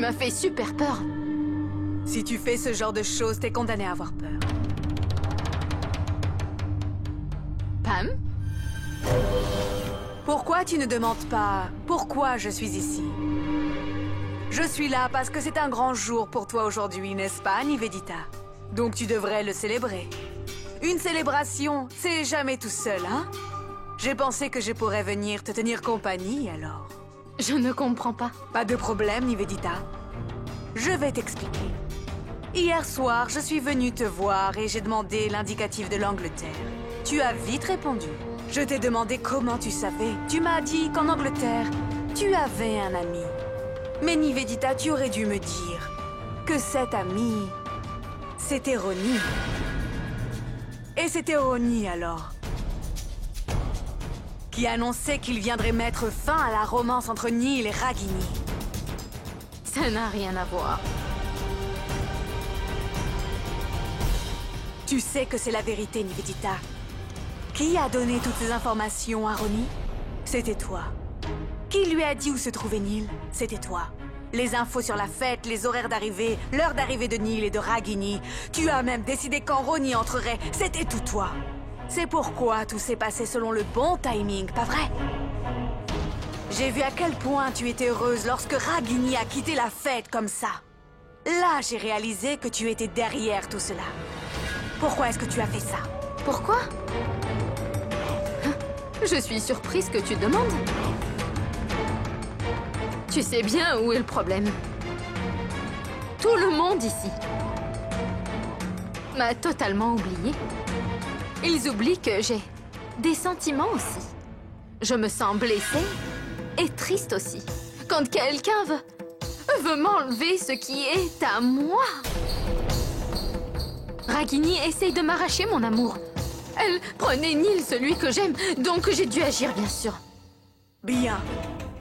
m'as fait super peur. Si tu fais ce genre de choses, t'es condamné à avoir peur. Pam? Pourquoi tu ne demandes pas pourquoi je suis ici? Je suis là parce que c'est un grand jour pour toi aujourd'hui, n'est-ce pas, Nivedita? Donc tu devrais le célébrer. Une célébration, c'est jamais tout seul, hein? J'ai pensé que je pourrais venir te tenir compagnie, alors. Je ne comprends pas. Pas de problème, Nivedita. Je vais t'expliquer. Hier soir, je suis venue te voir et j'ai demandé l'indicatif de l'Angleterre. Tu as vite répondu. Je t'ai demandé comment tu savais. Tu m'as dit qu'en Angleterre, tu avais un ami. Mais Nivedita, tu aurais dû me dire que cet ami, c'était Ronnie. Et c'était Ronnie, alors, qui annonçait qu'il viendrait mettre fin à la romance entre Neil et Ragini. Ça n'a rien à voir. Tu sais que c'est la vérité, Nivedita. Qui a donné toutes ces informations à Ronnie? C'était toi. Qui lui a dit où se trouvait Neil? C'était toi. Les infos sur la fête, les horaires d'arrivée, l'heure d'arrivée de Neil et de Ragini. Tu as même décidé quand Ronnie entrerait. C'était tout toi. C'est pourquoi tout s'est passé selon le bon timing, pas vrai? J'ai vu à quel point tu étais heureuse lorsque Ragini a quitté la fête comme ça. Là, j'ai réalisé que tu étais derrière tout cela. Pourquoi est-ce que tu as fait ça? Pourquoi? Je suis surprise que tu demandes. Tu sais bien où est le problème. Tout le monde ici m'a totalement oublié. Ils oublient que j'ai des sentiments aussi. Je me sens blessée et triste aussi. Quand quelqu'un veut m'enlever ce qui est à moi. Ragini essaye de m'arracher mon amour. Elle prenait Neil, celui que j'aime, donc j'ai dû agir, bien sûr. Bien.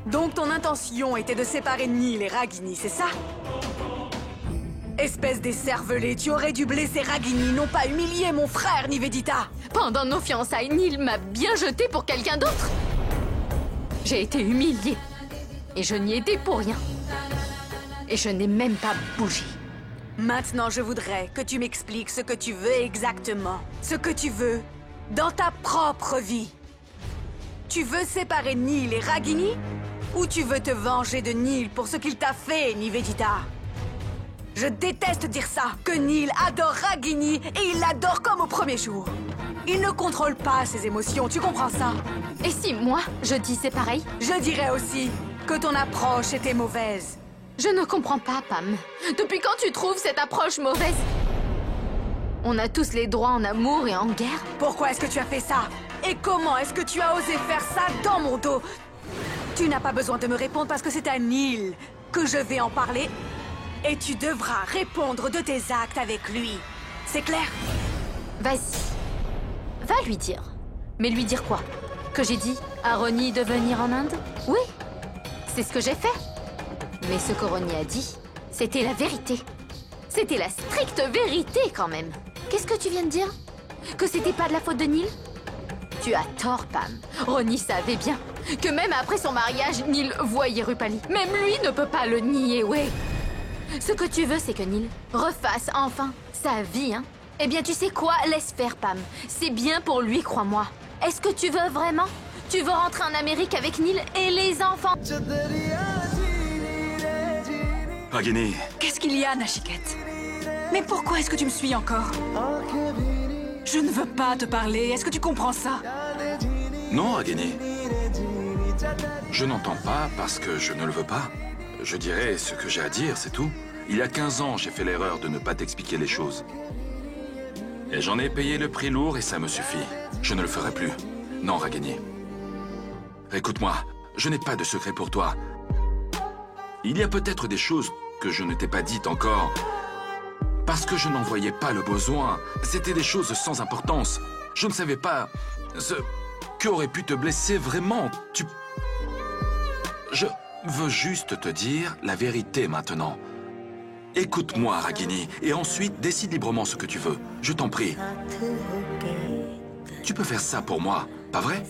Donc ton intention était de séparer Neil et Ragini, c'est ça? Espèce d'écervelé, tu aurais dû blesser Ragini, non pas humilier mon frère, Nivedita! Pendant nos fiançailles, Neil m'a bien jeté pour quelqu'un d'autre. J'ai été humiliée. Et je n'y étais pour rien. Et je n'ai même pas bougé. Maintenant, je voudrais que tu m'expliques ce que tu veux exactement. Ce que tu veux dans ta propre vie. Tu veux séparer Neil et Ragini? Ou tu veux te venger de Neil pour ce qu'il t'a fait, Nivedita? Je déteste dire ça, que Neil adore Ragini et il l'adore comme au premier jour. Il ne contrôle pas ses émotions, tu comprends ça? Et si moi, je dis c'est pareil? Je dirais aussi que ton approche était mauvaise. Je ne comprends pas, Pam. Depuis quand tu trouves cette approche mauvaise? On a tous les droits en amour et en guerre. Pourquoi est-ce que tu as fait ça? Et comment est-ce que tu as osé faire ça dans mon dos? Tu n'as pas besoin de me répondre parce que c'est à Neil que je vais en parler. Et tu devras répondre de tes actes avec lui. C'est clair? Vas-y. Va lui dire. Mais lui dire quoi? Que j'ai dit à Ronnie de venir en Inde? Oui. C'est ce que j'ai fait. Mais ce que Ronnie a dit, c'était la vérité. C'était la stricte vérité quand même. Qu'est-ce que tu viens de dire? Que c'était pas de la faute de Neil? Tu as tort, Pam. Ronnie savait bien que même après son mariage, Neil voyait Rupali. Même lui ne peut pas le nier, ouais. Ce que tu veux, c'est que Neil refasse enfin sa vie, hein? Eh bien, tu sais quoi? Laisse faire, Pam. C'est bien pour lui, crois-moi. Est-ce que tu veux vraiment? Tu veux rentrer en Amérique avec Neil et les enfants? Ragini. Qu'est-ce qu'il y a, Nachiket? Mais pourquoi est-ce que tu me suis encore? Je ne veux pas te parler. Est-ce que tu comprends ça? Non, Ragini. Je n'entends pas parce que je ne le veux pas. Je dirais ce que j'ai à dire, c'est tout. Il y a 15 ans, j'ai fait l'erreur de ne pas t'expliquer les choses. Et j'en ai payé le prix lourd et ça me suffit. Je ne le ferai plus. Non, Ragini. Écoute-moi, je n'ai pas de secret pour toi. Il y a peut-être des choses que je ne t'ai pas dites encore. Parce que je n'en voyais pas le besoin. C'était des choses sans importance. Je ne savais pas ce qui aurait pu te blesser vraiment. Je veux juste te dire la vérité maintenant. Écoute-moi, Ragini, et ensuite décide librement ce que tu veux. Je t'en prie. Tu peux faire ça pour moi, pas vrai?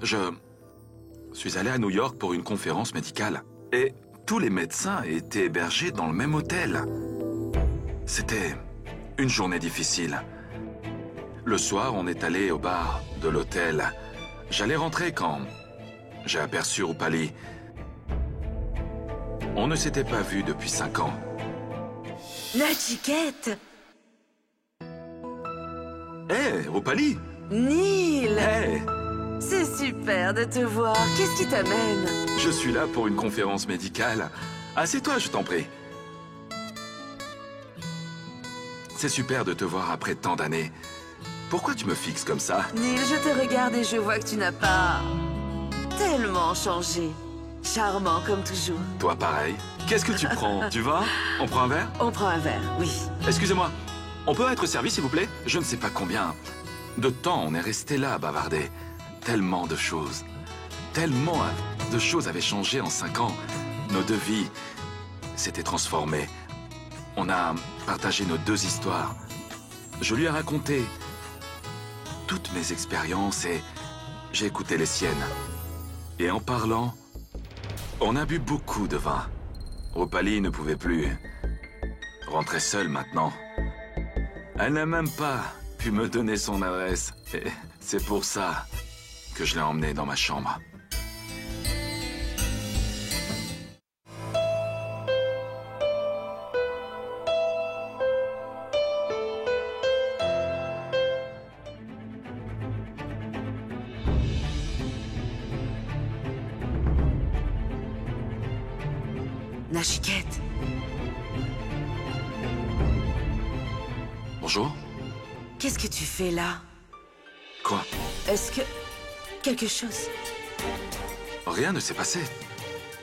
Je suis allé à New York pour une conférence médicale. Et tous les médecins étaient hébergés dans le même hôtel. C'était une journée difficile. Le soir, on est allé au bar de l'hôtel. J'allais rentrer quand j'ai aperçu Rupali. On ne s'était pas vu depuis 5 ans. Nachiket! Hé, Rupali! Neil! Hé! C'est super de te voir. Qu'est-ce qui t'amène? Je suis là pour une conférence médicale. Assieds-toi, je t'en prie. C'est super de te voir après tant d'années. Pourquoi tu me fixes comme ça? Neil, je te regarde et je vois que tu n'as pas tellement changé. Charmant comme toujours. Toi, pareil. Qu'est-ce que tu prends? Tu vas? On prend un verre? On prend un verre, oui. Excusez-moi, on peut être servi, s'il vous plaît? Je ne sais pas combien de temps on est resté là à bavarder. Tellement de choses. Tellement de choses avaient changé en 5 ans. Nos 2 vies s'étaient transformées. On a partagé nos 2 histoires. Je lui ai raconté toutes mes expériences et j'ai écouté les siennes. Et en parlant, on a bu beaucoup de vin. Rupali ne pouvait plus rentrer seule maintenant. Elle n'a même pas pu me donner son adresse. Et c'est pour ça que je l'ai emmenée dans ma chambre. Nachiket, Bonjour? qu'est-ce que tu fais là? Quoi? Est-ce que... quelque chose? Rien ne s'est passé.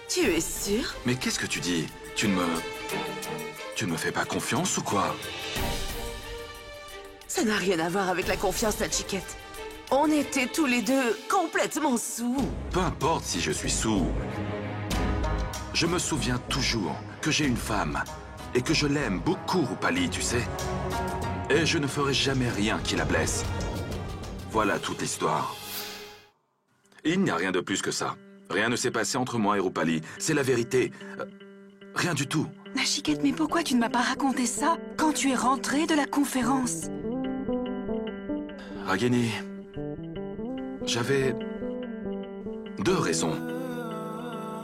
Tu es sûr? Mais qu'est-ce que tu dis? Tu ne me fais pas confiance ou quoi? Ça n'a rien à voir avec la confiance, Nachiket. On était tous les deux complètement sous. Peu importe si je suis sourd. Je me souviens toujours que j'ai une femme et que je l'aime beaucoup, Rupali, tu sais. Et je ne ferai jamais rien qui la blesse. Voilà toute l'histoire. Il n'y a rien de plus que ça. Rien ne s'est passé entre moi et Rupali. C'est la vérité. Rien du tout. Nachiket, mais pourquoi tu ne m'as pas raconté ça quand tu es rentré de la conférence? Ragini, j'avais 2 raisons.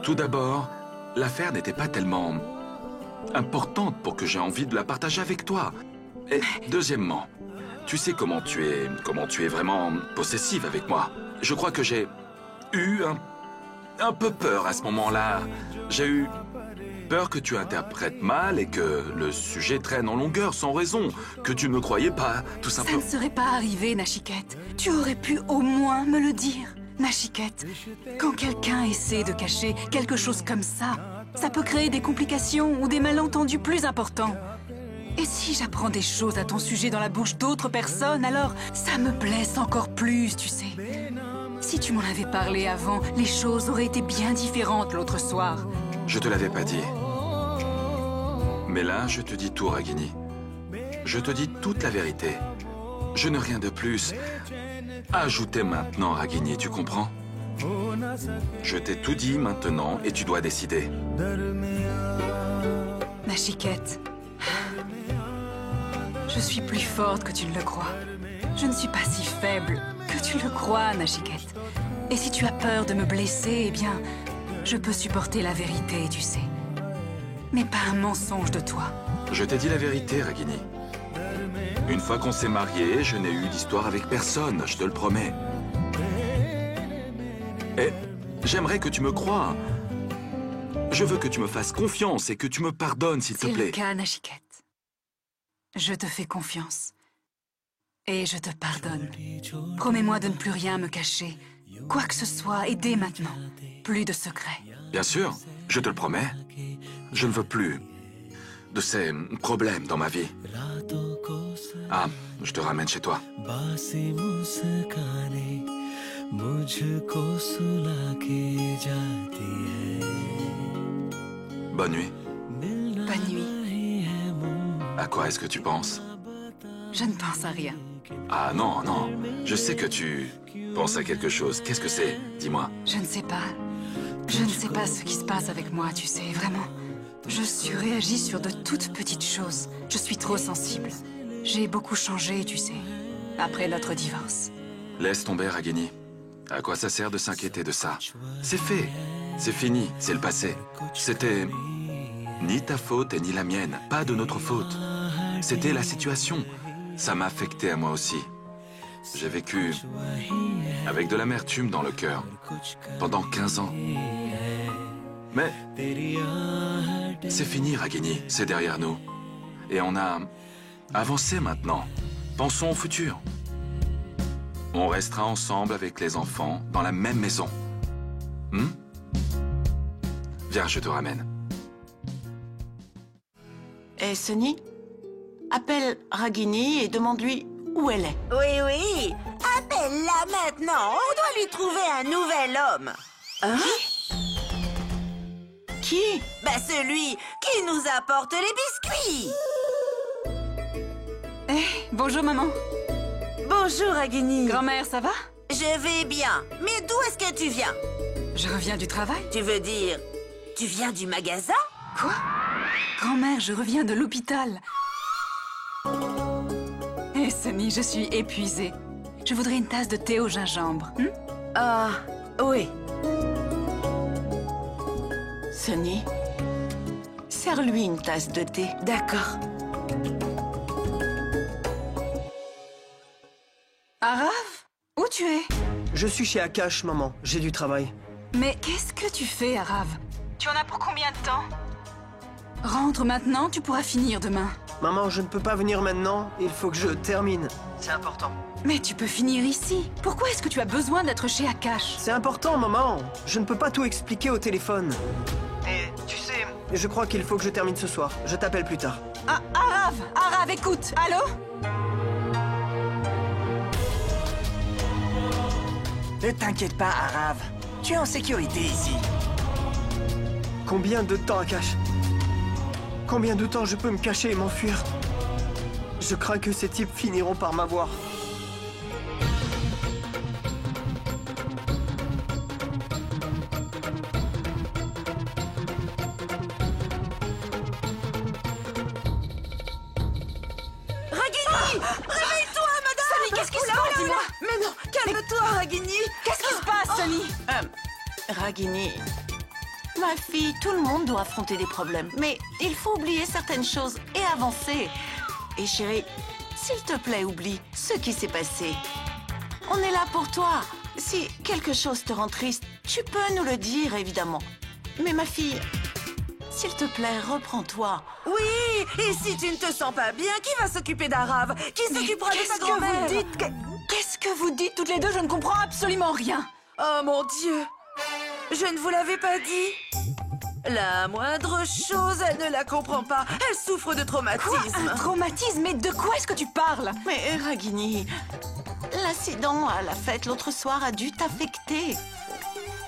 Tout d'abord, l'affaire n'était pas tellement importante pour que j'ai envie de la partager avec toi. Et deuxièmement, tu sais comment tu es vraiment possessive avec moi. Je crois que j'ai eu un peu peur à ce moment-là. J'ai eu peur que tu interprètes mal et que le sujet traîne en longueur sans raison, que tu ne me croyais pas, tout Ça simplement. ne serait pas arrivé, Nachiket. Tu aurais pu au moins me le dire. Nachiket, quand quelqu'un essaie de cacher quelque chose comme ça peut créer des complications ou des malentendus plus importants. Et si j'apprends des choses à ton sujet dans la bouche d'autres personnes, alors ça me blesse encore plus, tu sais. Si tu m'en avais parlé avant, les choses auraient été bien différentes l'autre soir. Je te l'avais pas dit. Mais là, je te dis tout, Ragini. Je te dis toute la vérité. Je n'ai rien de plus à ajouter maintenant, Ragini, tu comprends? Je t'ai tout dit maintenant et tu dois décider. Nachiket, je suis plus forte que tu ne le crois. Je ne suis pas si faible que tu le crois, Nachiket. Et si tu as peur de me blesser, eh bien, je peux supporter la vérité, tu sais. Mais pas un mensonge de toi. Je t'ai dit la vérité, Ragini. Une fois qu'on s'est mariés, je n'ai eu d'histoire avec personne, je te le promets. Et j'aimerais que tu me croies. Je veux que tu me fasses confiance et que tu me pardonnes, s'il te C'est plaît. le cas, Nachiket. Je te fais confiance. Et je te pardonne. Promets-moi de ne plus rien me cacher. Quoi que ce soit, et dès maintenant. Plus de secrets. Bien sûr, je te le promets. Je ne veux plus de ces problèmes dans ma vie. Ah, je te ramène chez toi. Bonne nuit. Bonne nuit. À quoi est-ce que tu penses? Je ne pense à rien. Ah non, non. Je sais que tu penses à quelque chose. Qu'est-ce que c'est? Dis-moi. Je ne sais pas. Je ne sais pas ce qui se passe avec moi, tu sais, vraiment. Je surréagis sur de toutes petites choses. Je suis trop sensible. J'ai beaucoup changé, tu sais, après notre divorce. Laisse tomber, Ragini. À quoi ça sert de s'inquiéter de ça? C'est fait. C'est fini. C'est le passé. C'était ni ta faute et ni la mienne. Pas de notre faute. C'était la situation. Ça m'a affecté à moi aussi. J'ai vécu avec de l'amertume dans le cœur pendant 15 ans. Mais c'est fini, Ragini. C'est derrière nous. Et on a avancé maintenant. Pensons au futur. On restera ensemble avec les enfants dans la même maison. Viens, je te ramène. Et Sonny, appelle Ragini et demande-lui où elle est. Oui, oui. Appelle-la maintenant. On doit lui trouver un nouvel homme. Hein? Qui? Bah celui qui nous apporte les biscuits. Bonjour, maman. Bonjour, Ragini. Grand-mère, ça va? Je vais bien. Mais d'où est-ce que tu viens? Je reviens du travail. Tu veux dire, tu viens du magasin? Quoi? Grand-mère, je reviens de l'hôpital. Sonny, je suis épuisée. Je voudrais une tasse de thé au gingembre. Ah, oui. Sonny, sers-lui une tasse de thé. D'accord. Arav? Où tu es? Je suis chez Akash, maman. J'ai du travail. Mais qu'est-ce que tu fais, Arav? Tu en as pour combien de temps? Rentre maintenant, tu pourras finir demain. Maman, je ne peux pas venir maintenant. Il faut que je termine. C'est important. Mais tu peux finir ici. Pourquoi est-ce que tu as besoin d'être chez Akash? C'est important, maman. Je ne peux pas tout expliquer au téléphone. Et tu sais... Je crois qu'il faut que je termine ce soir. Je t'appelle plus tard. Ah, Arav, écoute. Allô? Ne t'inquiète pas, Arav. Tu es en sécurité ici. Combien de temps, Akash? Combien de temps je peux me cacher et m'enfuir? Je crains que ces types finiront par m'avoir. Ragini! Réveille-toi, madame! Sonny, qu'est-ce qui se passe? Dis-moi. Mais non, calme-toi, Ragini! Qu'est-ce qui se passe, Sonny? Ragini, ma fille, tout le monde doit affronter des problèmes. Mais il faut oublier certaines choses et avancer. Et chérie, s'il te plaît, oublie ce qui s'est passé. On est là pour toi. Si quelque chose te rend triste, tu peux nous le dire, évidemment. Mais ma fille, s'il te plaît, reprends-toi. Oui, et si tu ne te sens pas bien, qui va s'occuper d'Arav? Qui s'occupera de ta grand-mère? Qu'est-ce que vous dites toutes les deux? Je ne comprends absolument rien. Oh mon Dieu! Je ne vous l'avais pas dit? La moindre chose, elle ne la comprend pas. Elle souffre de traumatisme. Un traumatisme? Mais de quoi est-ce que tu parles? Mais Ragini, l'incident à la fête l'autre soir a dû t'affecter.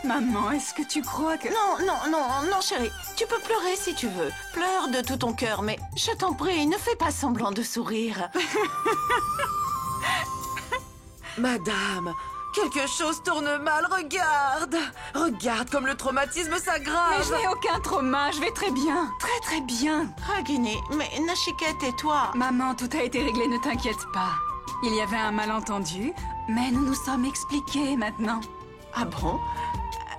Maman, est-ce que tu crois que... Non, chérie. Tu peux pleurer si tu veux. Pleure de tout ton cœur, mais je t'en prie, ne fais pas semblant de sourire. Madame, quelque chose tourne mal, regarde! Regarde comme le traumatisme s'aggrave! Mais je n'ai aucun trauma, je vais très bien. Très très bien. Ragini, mais Nachiket et toi... Maman, tout a été réglé, ne t'inquiète pas. Il y avait un malentendu, mais nous nous sommes expliqués maintenant. Ah bon?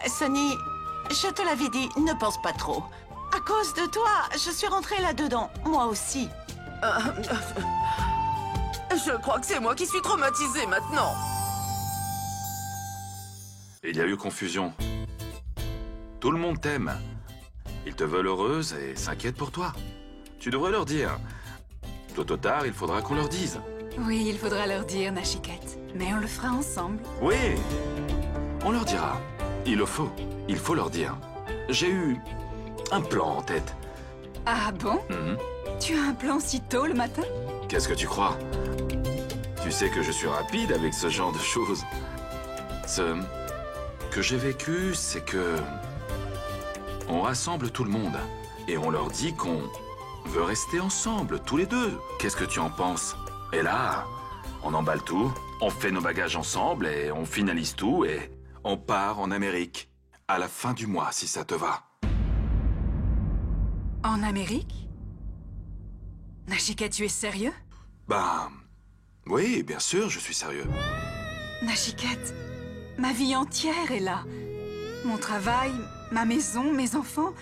Sonny, je te l'avais dit, ne pense pas trop. À cause de toi, je suis rentrée là-dedans, moi aussi. Je crois que c'est moi qui suis traumatisée maintenant. Il y a eu confusion. Tout le monde t'aime. Ils te veulent heureuse et s'inquiètent pour toi. Tu devrais leur dire. Tôt ou tard, il faudra qu'on leur dise. Oui, il faudra leur dire, Nachiket. Mais on le fera ensemble. Oui, on leur dira. Il faut leur dire. J'ai eu un plan en tête. Ah bon? Tu as un plan si tôt le matin? Qu'est-ce que tu crois? Tu sais que je suis rapide avec ce genre de choses. Ce que j'ai vécu, c'est que... on rassemble tout le monde. Et on leur dit qu'on veut rester ensemble, tous les deux. Qu'est-ce que tu en penses? Et là, On emballe tout, on fait nos bagages ensemble et on finalise tout et on part en Amérique. À la fin du mois, si ça te va. En Amérique? Nashika, tu es sérieux? Ben... oui, bien sûr, je suis sérieux. Nachiket, ma vie entière est là. Mon travail, ma maison, mes enfants.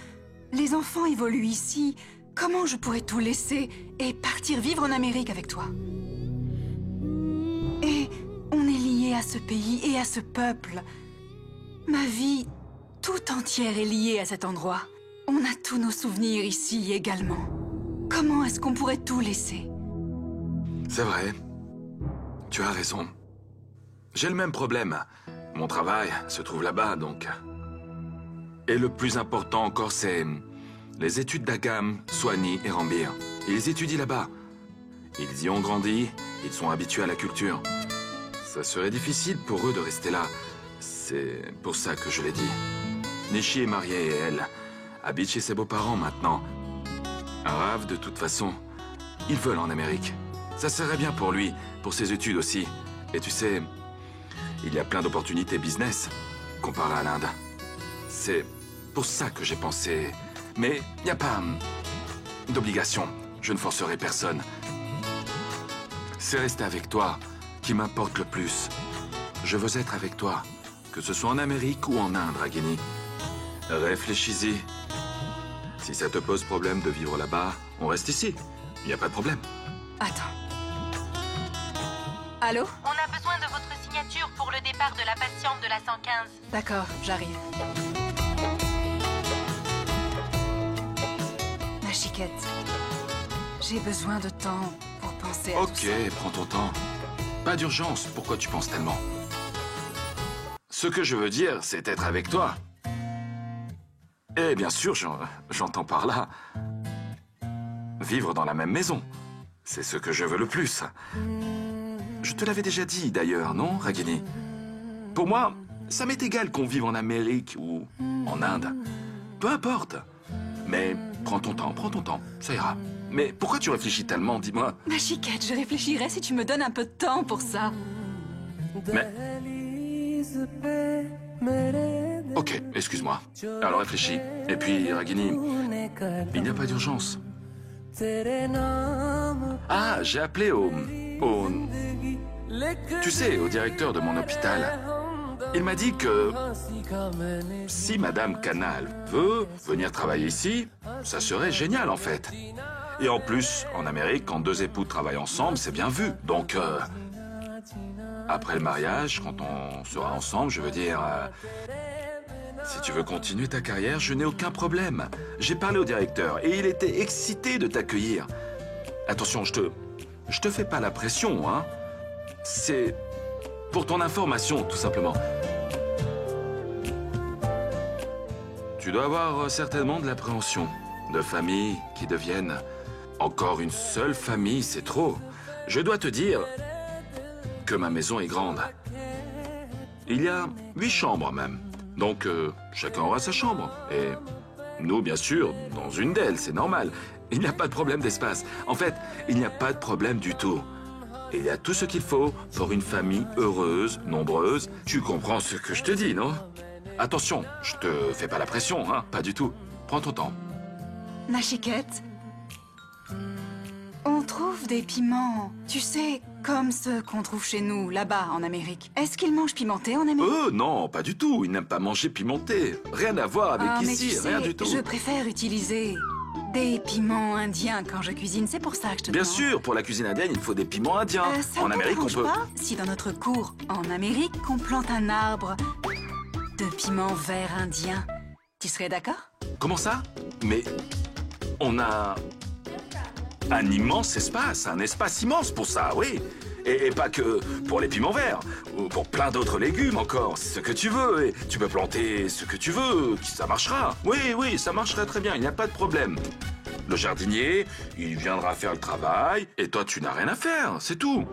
Les enfants évoluent ici. Comment je pourrais tout laisser et partir vivre en Amérique avec toi? Et on est liés à ce pays et à ce peuple. Ma vie tout entière est liée à cet endroit. On a tous nos souvenirs ici également. Comment est-ce qu'on pourrait tout laisser? C'est vrai. Tu as raison. J'ai le même problème. Mon travail se trouve là-bas, donc... Et le plus important encore, c'est... les études d'Agam, Swanee et Rambir. Ils étudient là-bas. Ils y ont grandi, ils sont habitués à la culture. Ça serait difficile pour eux de rester là. C'est pour ça que je l'ai dit. Nishi est mariée et elle habite chez ses beaux-parents maintenant. Arav, de toute façon, ils veulent en Amérique. Ça serait bien pour lui, pour ses études aussi. Et tu sais, il y a plein d'opportunités business comparé à l'Inde. C'est pour ça que j'ai pensé... Mais il n'y a pas d'obligation. Je ne forcerai personne. C'est rester avec toi qui m'importe le plus. Je veux être avec toi, que ce soit en Amérique ou en Inde, Ragini. Réfléchis-y. Si ça te pose problème de vivre là-bas, on reste ici. Il n'y a pas de problème. Attends. Allô? On a besoin de votre signature pour le départ de la patiente de la 115. D'accord, j'arrive. Nachiket, j'ai besoin de temps pour penser à tout ça. Ok, prends ton temps. Pas d'urgence, pourquoi tu penses tellement? Ce que je veux dire, c'est être avec toi. Et bien sûr, j'entends par là... vivre dans la même maison. C'est ce que je veux le plus. Je te l'avais déjà dit, d'ailleurs, non, Ragini? Pour moi, ça m'est égal qu'on vive en Amérique ou en Inde. Peu importe. Mais prends ton temps, ça ira. Mais pourquoi tu réfléchis tellement, dis-moi? Nachiket, je réfléchirai si tu me donnes un peu de temps pour ça. Mais... Ok, excuse-moi. Alors réfléchis. Et puis, Ragini, il n'y a pas d'urgence. Ah, j'ai appelé au... Tu sais, au directeur de mon hôpital. Il m'a dit que... si Madame Canal veut venir travailler ici, ça serait génial en fait. Et en plus, en Amérique, quand deux époux travaillent ensemble, c'est bien vu. Donc, après le mariage, quand on sera ensemble, je veux dire... si tu veux continuer ta carrière, je n'ai aucun problème. J'ai parlé au directeur et il était excité de t'accueillir. Attention, je te fais pas la pression, hein. C'est pour ton information, tout simplement. Tu dois avoir certainement de l'appréhension. De familles qui deviennent encore une seule famille, c'est trop. Je dois te dire que ma maison est grande. Il y a 8 chambres même. Donc, chacun aura sa chambre. Et nous, bien sûr, dans une d'elles, c'est normal. Il n'y a pas de problème d'espace. En fait, il n'y a pas de problème du tout. Il y a tout ce qu'il faut pour une famille heureuse, nombreuse. Tu comprends ce que je te dis, non? Attention, je te fais pas la pression, hein? Pas du tout. Prends ton temps. Nachiket, on trouve des piments, tu sais, comme ceux qu'on trouve chez nous, là-bas, en Amérique. Est-ce qu'ils mangent pimenté en Amérique? Non, pas du tout. Ils n'aiment pas manger pimenté. Rien à voir avec mais ici, tu sais, rien du tout. Je préfère utiliser des piments indiens quand je cuisine. C'est pour ça que je te Bien demande. sûr, pour la cuisine indienne, il faut des piments indiens. Ça En ne Amérique, on dérange peut... pas si dans notre cour, en Amérique, qu'on plante un arbre de piments verts indiens. Tu serais d'accord? Comment ça? Mais on a un immense espace, un espace immense pour ça, oui. Et pas que pour les piments verts, ou pour plein d'autres légumes encore, c'est ce que tu veux. Et tu peux planter ce que tu veux, ça marchera. Oui, ça marcherait très bien, il n'y a pas de problème. Le jardinier, il viendra faire le travail, et toi tu n'as rien à faire, c'est tout.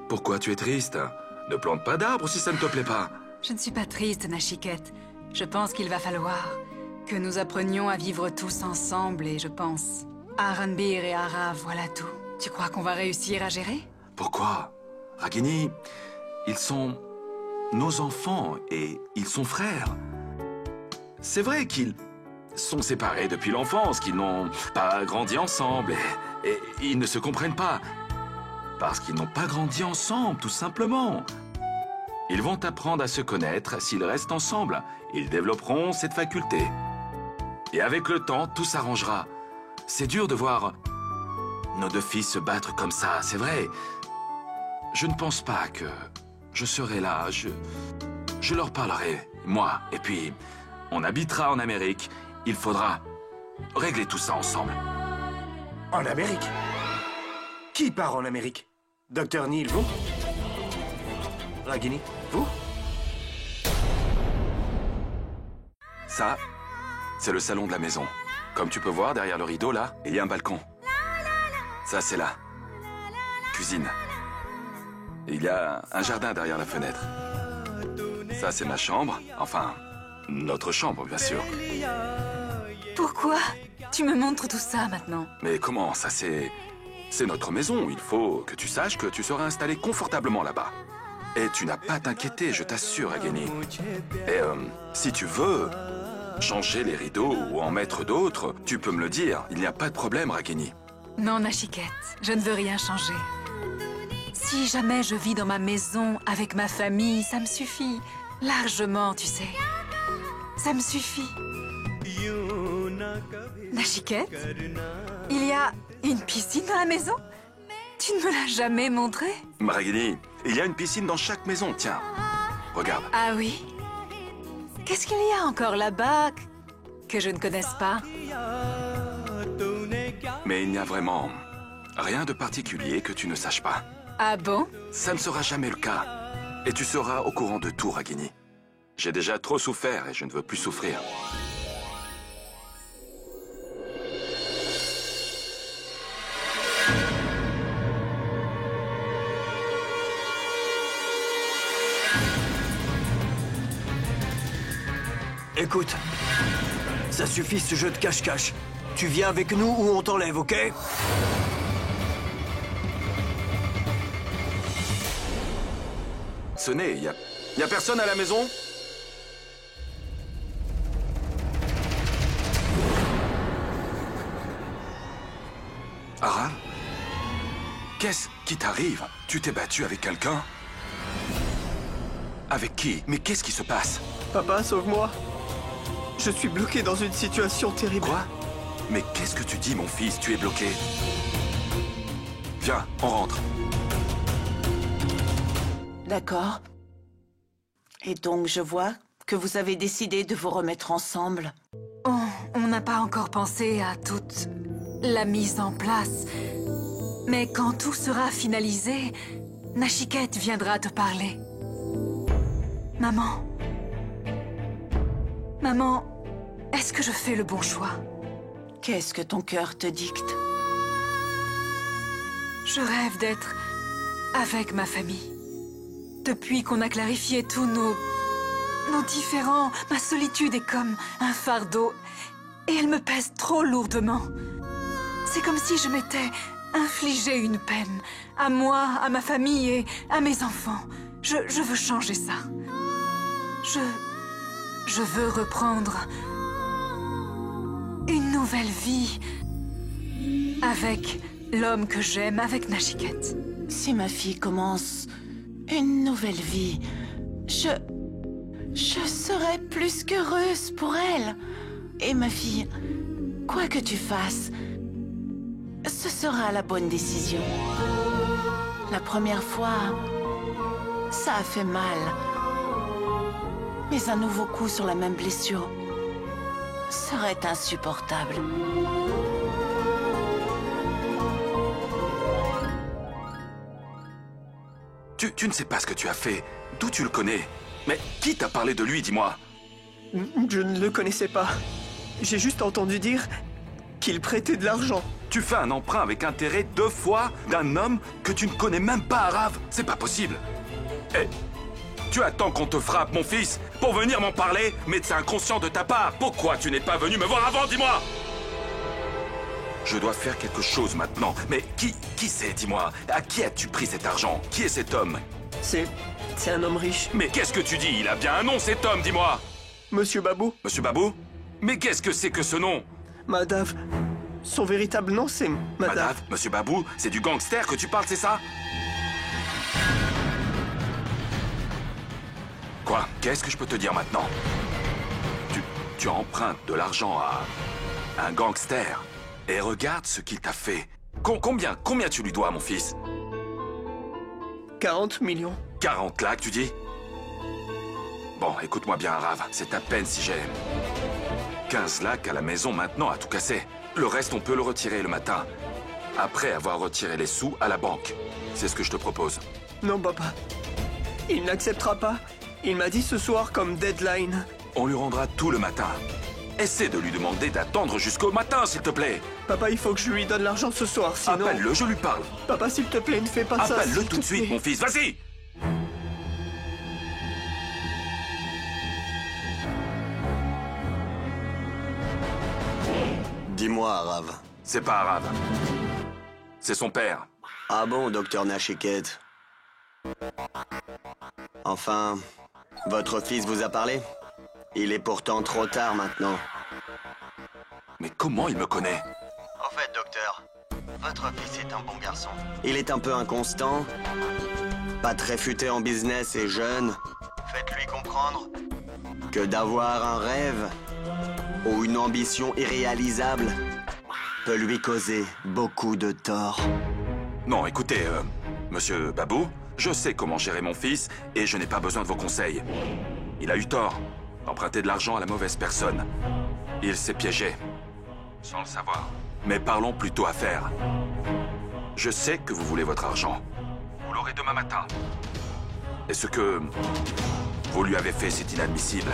Pourquoi tu es triste? Ne plante pas d'arbres si ça ne te plaît pas. Je ne suis pas triste, Nachiket. Je pense qu'il va falloir que nous apprenions à vivre tous ensemble et je pense à Ranbir et Arav, voilà tout. Tu crois qu'on va réussir à gérer? Pourquoi? Ragini, ils sont nos enfants et ils sont frères. C'est vrai qu'ils sont séparés depuis l'enfance, qu'ils n'ont pas grandi ensemble et ils ne se comprennent pas. Parce qu'ils n'ont pas grandi ensemble, tout simplement. Ils vont apprendre à se connaître s'ils restent ensemble. Ils développeront cette faculté. Et avec le temps, tout s'arrangera. C'est dur de voir nos deux fils se battre comme ça, c'est vrai. Je ne pense pas que je serai là. Je leur parlerai, moi. Et puis, on habitera en Amérique. Il faudra régler tout ça ensemble. En Amérique? Qui part en Amérique? Dr. Neil, vous? Ragini, vous? Ça, c'est le salon de la maison. Comme tu peux voir, derrière le rideau, là, il y a un balcon. Ça, c'est la cuisine. Il y a un jardin derrière la fenêtre. Ça, c'est ma chambre. Enfin, notre chambre, bien sûr. Pourquoi tu me montres tout ça maintenant? Mais comment? Ça, c'est notre maison. Il faut que tu saches que tu seras installé confortablement là-bas. Et tu n'as pas à t'inquiéter, je t'assure, Ageni. Et si tu veux changer les rideaux ou en mettre d'autres, tu peux me le dire. Il n'y a pas de problème, Ragini. Non, Nashikette, je ne veux rien changer. Si jamais je vis dans ma maison avec ma famille, ça me suffit. Largement, tu sais. Ça me suffit. Nashikette, il y a une piscine dans la maison? Tu ne me l'as jamais montré? Ragini, il y a une piscine dans chaque maison, tiens. Regarde. Ah oui? Qu'est-ce qu'il y a encore là-bas que je ne connaisse pas? Mais il n'y a vraiment rien de particulier que tu ne saches pas. Ah bon? Ça ne sera jamais le cas. Et tu seras au courant de tout, Ragini. J'ai déjà trop souffert et je ne veux plus souffrir. Écoute, ça suffit ce jeu de cache-cache. Tu viens avec nous ou on t'enlève, ok? Sonnez, il y a personne à la maison? Ara? Qu'est-ce qui t'arrive? Tu t'es battu avec quelqu'un? Avec qui? Mais qu'est-ce qui se passe? Papa, sauve-moi. Je suis bloqué dans une situation terrible. Quoi? Mais qu'est-ce que tu dis, mon fils? Tu es bloqué. Viens, on rentre. D'accord. Et donc, je vois que vous avez décidé de vous remettre ensemble. Oh, on n'a pas encore pensé à toute la mise en place. Mais quand tout sera finalisé, Nashikette viendra te parler. Maman. Maman, est-ce que je fais le bon choix? Qu'est-ce que ton cœur te dicte? Je rêve d'être avec ma famille. Depuis qu'on a clarifié tous nos différends, ma solitude est comme un fardeau et elle me pèse trop lourdement. C'est comme si je m'étais infligé une peine, à moi, à ma famille et à mes enfants. Je veux changer ça. Je veux reprendre une nouvelle vie avec l'homme que j'aime, avec Nashikette. Si ma fille commence une nouvelle vie, je serai plus qu'heureuse pour elle. Et ma fille, quoi que tu fasses, ce sera la bonne décision. La première fois, ça a fait mal. Mais un nouveau coup sur la même blessure serait insupportable. Tu ne sais pas ce que tu as fait. D'où tu le connais? Mais qui t'a parlé de lui, dis-moi? Je ne le connaissais pas. J'ai juste entendu dire qu'il prêtait de l'argent. Tu fais un emprunt avec intérêt 2 fois d'un homme que tu ne connais même pas, Arav. C'est pas possible. Hé, tu attends qu'on te frappe, mon fils, pour venir m'en parler? Mais c'est inconscient de ta part. Pourquoi tu n'es pas venu me voir avant, dis-moi? Je dois faire quelque chose maintenant. Mais qui c'est, dis-moi? À qui as-tu pris cet argent? Qui est cet homme? C'est un homme riche. Mais qu'est-ce que tu dis? Il a bien un nom, cet homme, dis-moi! Monsieur Babou. Monsieur Babou? Mais qu'est-ce que c'est que ce nom? Madave. Son véritable nom, c'est Madave. Madave, Monsieur Babou, c'est du gangster que tu parles, c'est ça? Quoi? Qu'est-ce que je peux te dire maintenant? Tu empruntes de l'argent à un gangster. Et regarde ce qu'il t'a fait. Combien tu lui dois, mon fils? 40 millions. 40 lacs, tu dis? Bon, écoute-moi bien, Arav. C'est à peine si j'ai 15 lacs à la maison maintenant à tout casser. Le reste, on peut le retirer le matin. Après avoir retiré les sous à la banque. C'est ce que je te propose. Non, papa. Il n'acceptera pas. Il m'a dit ce soir comme deadline. On lui rendra tout le matin. Essaie de lui demander d'attendre jusqu'au matin, s'il te plaît. Papa, il faut que je lui donne l'argent ce soir, sinon... Appelle-le, je lui parle. Papa, s'il te plaît, ne fais pas ça. Appelle-le tout de suite, mon fils, vas-y! Dis-moi, Arav. C'est pas Arav. C'est son père. Ah bon, docteur Nashiket? Enfin, votre fils vous a parlé? Il est pourtant trop tard maintenant. Mais comment il me connaît? En fait, docteur, votre fils est un bon garçon. Il est un peu inconstant, pas très futé en business et jeune. Faites-lui comprendre que d'avoir un rêve ou une ambition irréalisable peut lui causer beaucoup de tort. Non, écoutez, monsieur Babou, je sais comment gérer mon fils et je n'ai pas besoin de vos conseils. Il a eu tort d'emprunter de l'argent à la mauvaise personne. Il s'est piégé, sans le savoir. Mais parlons plutôt affaires. Je sais que vous voulez votre argent. Vous l'aurez demain matin. Et ce que vous lui avez fait, c'est inadmissible.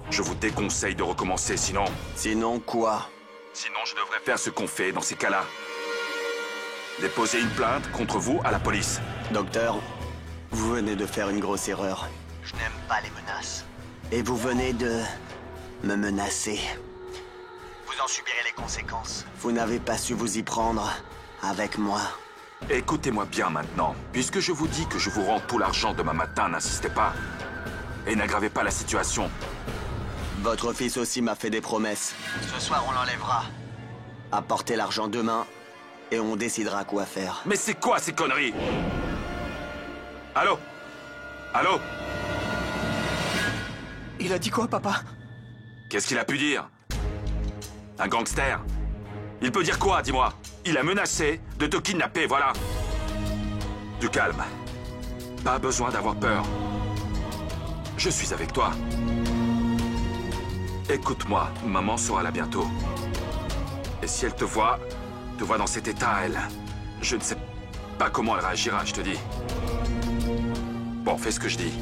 Je vous déconseille de recommencer, sinon... Sinon quoi? Sinon, je devrais faire ce qu'on fait dans ces cas-là. Déposer une plainte contre vous à la police. Docteur, vous venez de faire une grosse erreur. Je n'aime pas les menaces. Et vous venez de me menacer. Vous en subirez les conséquences. Vous n'avez pas su vous y prendre avec moi. Écoutez-moi bien maintenant. Puisque je vous dis que je vous rends tout l'argent demain matin, n'insistez pas. Et n'aggravez pas la situation. Votre fils aussi m'a fait des promesses. Ce soir, on l'enlèvera. Apportez l'argent demain et on décidera quoi faire. Mais c'est quoi ces conneries? Allô? Allô? Il a dit quoi, papa? Qu'est-ce qu'il a pu dire? Un gangster? Il peut dire quoi, dis-moi? Il a menacé de te kidnapper, voilà. Du calme. Pas besoin d'avoir peur. Je suis avec toi. Écoute-moi, maman sera là bientôt. Et si elle te voit dans cet état, je ne sais pas comment elle réagira, je te dis. Bon, fais ce que je dis.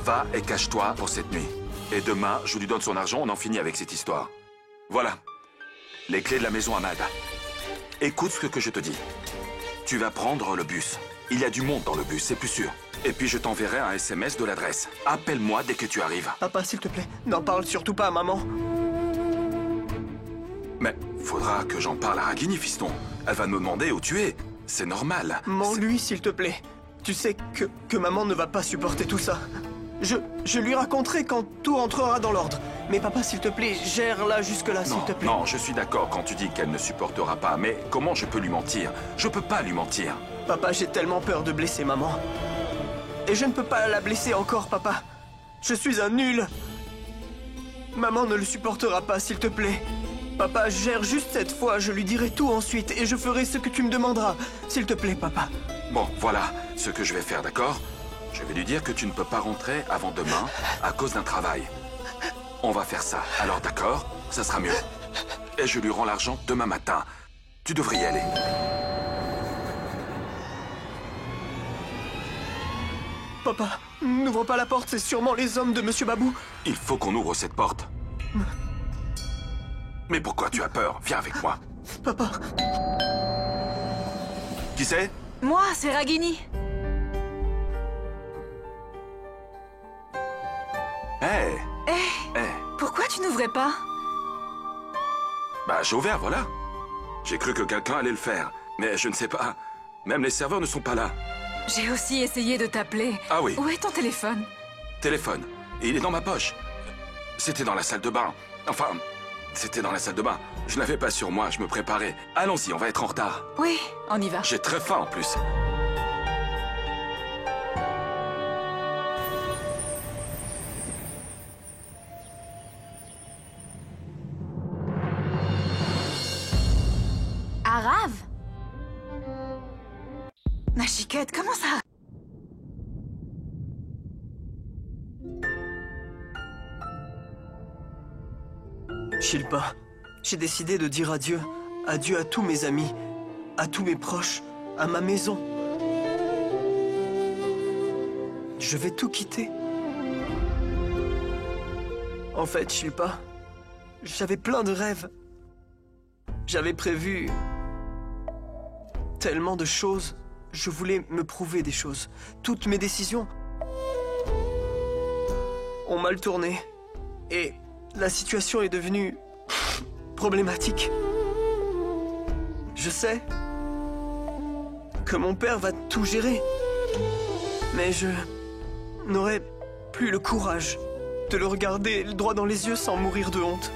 Va et cache-toi pour cette nuit. Et demain, je lui donne son argent, on en finit avec cette histoire. Voilà. Les clés de la maison Ahmad. Écoute ce que je te dis. Tu vas prendre le bus. Il y a du monde dans le bus, c'est plus sûr. Et puis je t'enverrai un SMS de l'adresse. Appelle-moi dès que tu arrives. Papa, s'il te plaît, n'en parle surtout pas à maman. Mais faudra que j'en parle à Ragini, fiston. Elle va me demander où tu es. C'est normal. Mens-lui, s'il te plaît. Tu sais que maman ne va pas supporter tout ça. Je lui raconterai quand tout entrera dans l'ordre. Mais papa, s'il te plaît, gère-la jusque-là, s'il te plaît. Non, je suis d'accord quand tu dis qu'elle ne supportera pas. Mais comment je peux lui mentir? Je peux pas lui mentir. Papa, j'ai tellement peur de blesser maman. Et je ne peux pas la blesser encore, papa. Je suis un nul. Maman ne le supportera pas, s'il te plaît. Papa, gère juste cette fois, je lui dirai tout ensuite et je ferai ce que tu me demanderas. S'il te plaît, papa. Bon, voilà ce que je vais faire, d'accord? Je vais lui dire que tu ne peux pas rentrer avant demain à cause d'un travail. On va faire ça, alors d'accord? Ça sera mieux. Et je lui rends l'argent demain matin. Tu devrais y aller. Papa, n'ouvre pas la porte, c'est sûrement les hommes de Monsieur Babou. Il faut qu'on ouvre cette porte. Mais pourquoi tu as peur? Viens avec moi. Papa. Qui c'est? Moi, c'est Ragini. Hé! Pourquoi tu n'ouvrais pas? Bah, j'ai ouvert, voilà. J'ai cru que quelqu'un allait le faire. Mais je ne sais pas. Même les serveurs ne sont pas là. J'ai aussi essayé de t'appeler. Ah oui. Où est ton téléphone? Téléphone. Il est dans ma poche. C'était dans la salle de bain. Enfin, c'était dans la salle de bain. Je l'avais pas sur moi, je me préparais. Allons-y, on va être en retard. Oui, on y va. J'ai très faim en plus. Arav? Nachiquette, comment ça? Shilpa, j'ai décidé de dire adieu. Adieu à tous mes amis, à tous mes proches, à ma maison. Je vais tout quitter. En fait, Shilpa, j'avais plein de rêves. J'avais prévu tellement de choses. Je voulais me prouver des choses. Toutes mes décisions ont mal tourné. Et la situation est devenue problématique. Je sais que mon père va tout gérer. Mais je n'aurai plus le courage de le regarder droit dans les yeux sans mourir de honte.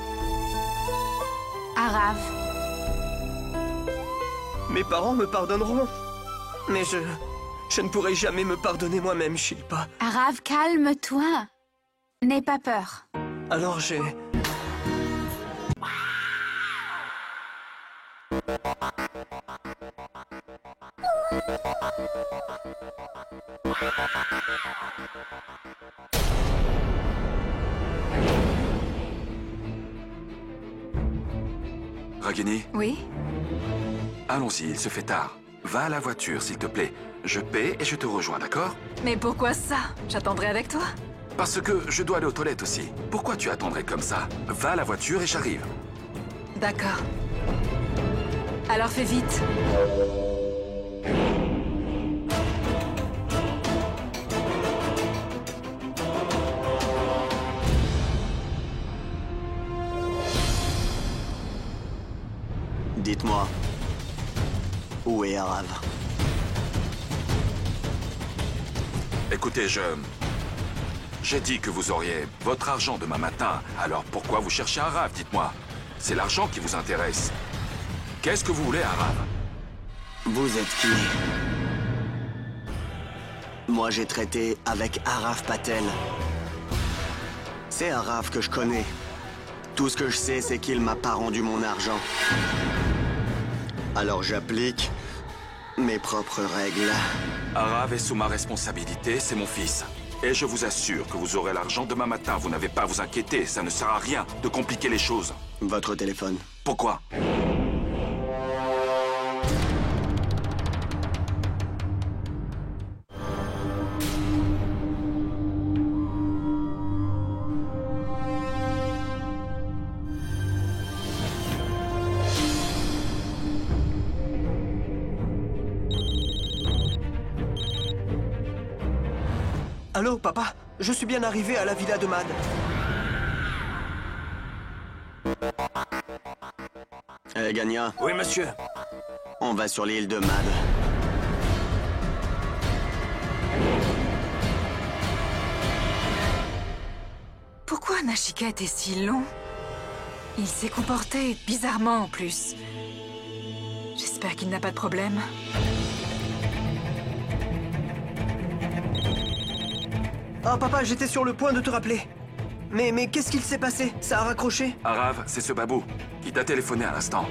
Arav. Mes parents me pardonneront. Mais je ne pourrai jamais me pardonner moi-même, Shilpa. Arav, calme-toi. N'aie pas peur. Alors j'ai... Ragini? Oui? Allons-y, il se fait tard. Va à la voiture, s'il te plaît. Je paie et je te rejoins, d'accord? Mais pourquoi ça? J'attendrai avec toi? Parce que je dois aller aux toilettes aussi. Pourquoi tu attendrais comme ça? Va à la voiture et j'arrive. D'accord. Alors fais vite. Dites-moi, où est Arav? Écoutez, j'ai dit que vous auriez votre argent demain matin. Alors pourquoi vous cherchez Arav, dites-moi? C'est l'argent qui vous intéresse. Qu'est-ce que vous voulez, Arav? Vous êtes qui? Moi, j'ai traité avec Arav Patel. C'est Arav que je connais. Tout ce que je sais, c'est qu'il m'a pas rendu mon argent. Alors j'applique mes propres règles. Arav est sous ma responsabilité, c'est mon fils. Et je vous assure que vous aurez l'argent demain matin. Vous n'avez pas à vous inquiéter, ça ne sert à rien de compliquer les choses. Votre téléphone. Pourquoi? Allô, papa? Je suis bien arrivé à la villa de Mad. Gagna. Oui, monsieur. On va sur l'île de Mad. Pourquoi Nachiquette est si long? Il s'est comporté bizarrement en plus. J'espère qu'il n'a pas de problème. Ah, papa, j'étais sur le point de te rappeler. Mais qu'est-ce qu'il s'est passé? Ça a raccroché? Arav, c'est ce babou qui t'a téléphoné à l'instant.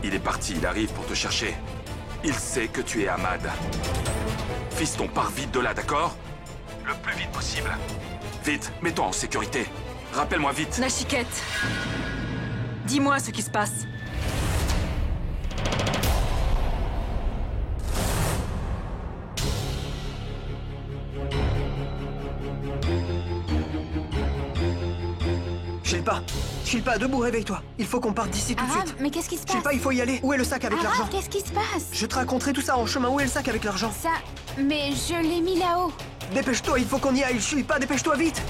Il est parti, il arrive pour te chercher. Il sait que tu es Ahmad. Fiston, pars vite de là, d'accord? Le plus vite possible. Vite, mets-toi en sécurité. Rappelle-moi vite. Nachiquette, dis-moi ce qui se passe. Shilpa, debout, réveille-toi. Il faut qu'on parte d'ici tout de Arav, suite. mais qu'est-ce qui se passe? Shilpa, il faut y aller. Où est le sac avec l'argent? Arav, qu'est-ce qui se passe? Je te raconterai tout ça en chemin. Où est le sac avec l'argent? Ça... Mais je l'ai mis là-haut. Dépêche-toi, il faut qu'on y aille. Shilpa, dépêche-toi vite.